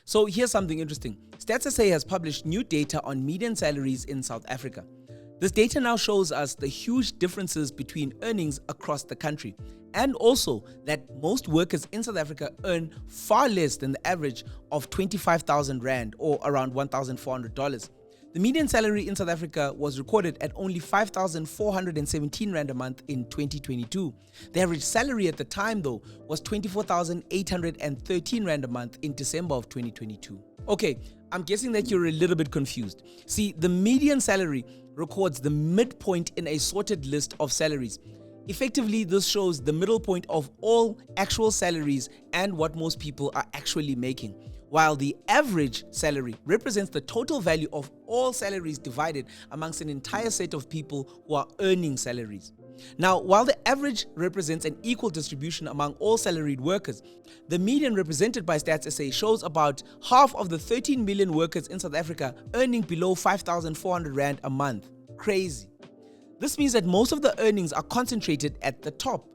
So here's something interesting. Stats SA has published new data on median salaries in South Africa. This data now shows us the huge differences between earnings across the country, and also that most workers in South Africa earn far less than the average of 25,000 Rand or around $1,400. The median salary in South Africa was recorded at only 5,417 Rand a month in 2022. The average salary at the time, though, was 24,813 Rand a month in December of 2022. Okay, I'm guessing that you're a little bit confused. See, the median salary records the midpoint in a sorted list of salaries. Effectively, this shows the middle point of all actual salaries and what most people are actually making, while the average salary represents the total value of all salaries divided amongst an entire set of people who are earning salaries. Now, while the average represents an equal distribution among all salaried workers, the median represented by Stats SA shows about half of the 13 million workers in South Africa earning below 5,400 Rand a month. Crazy. This means that most of the earnings are concentrated at the top.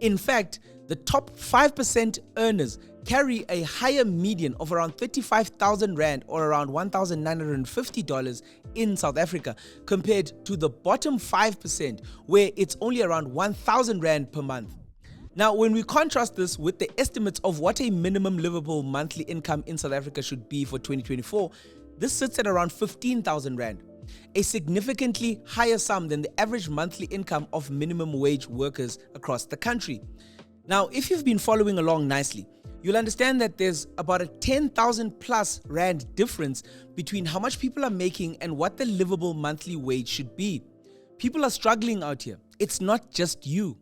In fact, the top 5% earners carry a higher median of around 35,000 Rand or around $1,950 in South Africa compared to the bottom 5% where it's only around 1,000 Rand per month. Now, when we contrast this with the estimates of what a minimum livable monthly income in South Africa should be for 2024, this sits at around 15,000 Rand, a significantly higher sum than the average monthly income of minimum wage workers across the country. Now, if you've been following along nicely, you'll understand that there's about a 10,000 plus Rand difference between how much people are making and what the livable monthly wage should be. People are struggling out here. It's not just you.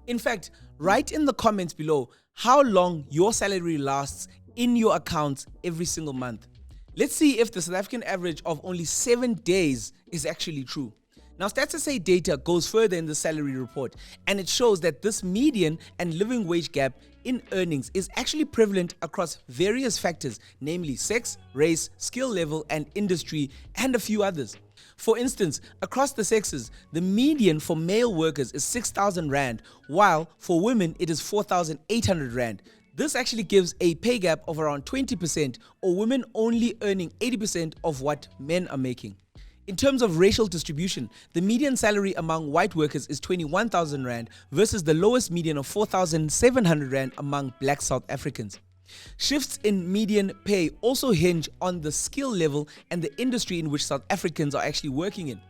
In fact, write in the comments below how long your salary lasts in your accounts every single month. Let's see if the South African average of only 7 days is actually true. Now, Stats SA data goes further in the salary report, and it shows that this median and living wage gap in earnings is actually prevalent across various factors, namely sex, race, skill level, and industry, and a few others. For instance, across the sexes, the median for male workers is 6,000 Rand, while for women it is 4,800 Rand. This actually gives a pay gap of around 20%, or women only earning 80% of what men are making. In terms of racial distribution, the median salary among white workers is 21,000 Rand versus the lowest median of 4,700 Rand among black South Africans. Shifts in median pay also hinge on the skill level and the industry in which South Africans are actually working in.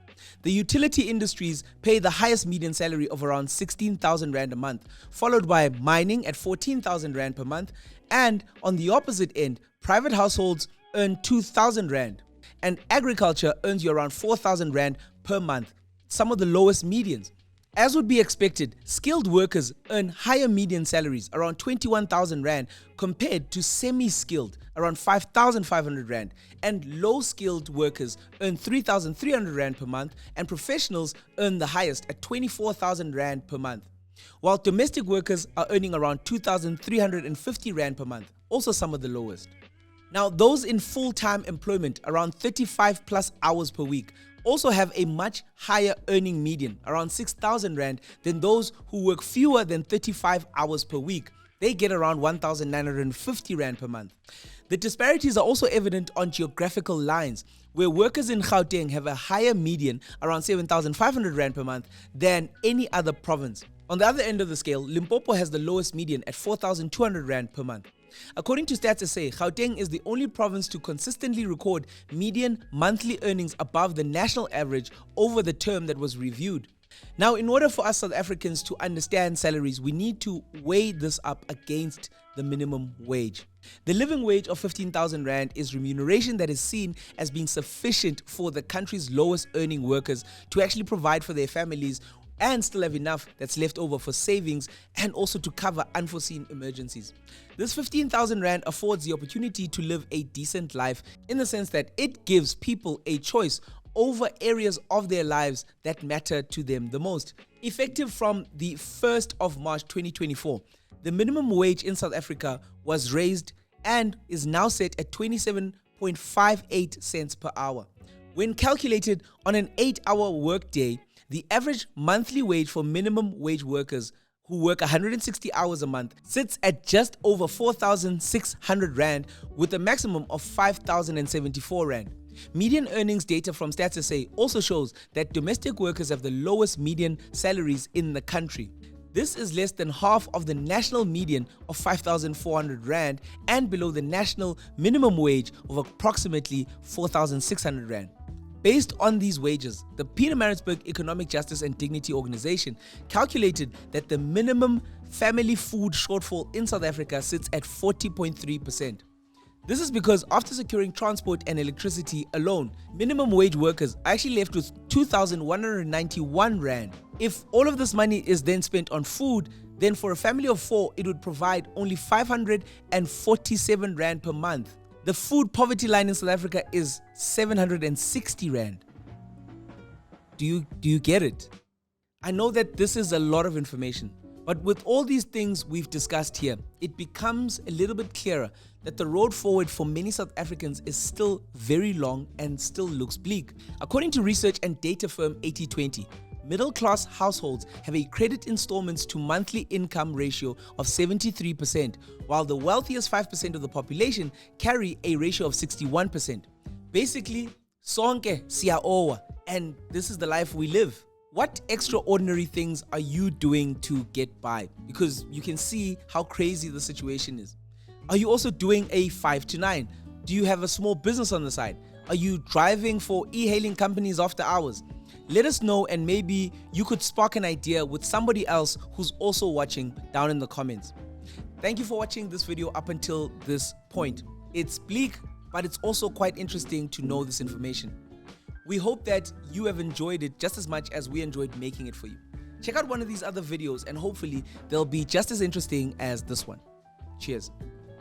The utility industries pay the highest median salary of around 16,000 Rand a month, followed by mining at 14,000 Rand per month, and on the opposite end, private households earn 2,000 Rand, and agriculture earns you around 4,000 Rand per month, some of the lowest medians. As would be expected, skilled workers earn higher median salaries, around 21,000 Rand, compared to semi-skilled, around 5,500 Rand, and low-skilled workers earn 3,300 Rand per month, and professionals earn the highest at 24,000 Rand per month, while domestic workers are earning around 2,350 Rand per month, also some of the lowest. Now, those in full-time employment, around 35 plus hours per week, also have a much higher earning median, around 6,000 Rand, than those who work fewer than 35 hours per week. They get around 1,950 Rand per month. The disparities are also evident on geographical lines, where workers in Gauteng have a higher median, around 7,500 Rand per month, than any other province. On the other end of the scale, Limpopo has the lowest median at 4,200 Rand per month. According to Stats SA, Gauteng is the only province to consistently record median monthly earnings above the national average over the term that was reviewed. Now, in order for us South Africans to understand salaries, we need to weigh this up against the minimum wage. The living wage of 15,000 Rand is remuneration that is seen as being sufficient for the country's lowest earning workers to actually provide for their families and still have enough that's left over for savings and also to cover unforeseen emergencies. This 15,000 Rand affords the opportunity to live a decent life in the sense that it gives people a choice over areas of their lives that matter to them the most. Effective from the 1st of March 2024, the minimum wage in South Africa was raised and is now set at 27.58 cents per hour. When calculated on an 8-hour workday, the average monthly wage for minimum wage workers who work 160 hours a month sits at just over 4,600 Rand with a maximum of 5,074 Rand. Median earnings data from Stats SA also shows that domestic workers have the lowest median salaries in the country. This is less than half of the national median of 5,400 Rand and below the national minimum wage of approximately 4,600 Rand. Based on these wages, the Pietermaritzburg Economic Justice and Dignity Organization calculated that the minimum family food shortfall in South Africa sits at 40.3%. This is because after securing transport and electricity alone, minimum wage workers are actually left with 2,191 Rand. If all of this money is then spent on food, then for a family of 4, it would provide only 547 Rand per month. The food poverty line in South Africa is 760 Rand. Do you get it? I know that this is a lot of information, but with all these things we've discussed here, it becomes a little bit clearer that the road forward for many South Africans is still very long and still looks bleak. According to research and data firm 8020, middle-class households have a credit installments to monthly income ratio of 73%, while the wealthiest 5% of the population carry a ratio of 61%. Basically, sonke siyaowa, and this is the life we live. What extraordinary things are you doing to get by? Because you can see how crazy the situation is. Are you also doing a 5 to 9? Do you have a small business on the side? Are you driving for e-hailing companies after hours? Let us know, and maybe you could spark an idea with somebody else who's also watching down in the comments. Thank you for watching this video up until this point. It's bleak, but it's also quite interesting to know this information. We hope that you have enjoyed it just as much as we enjoyed making it for you. Check out one of these other videos and hopefully they'll be just as interesting as this one. Cheers.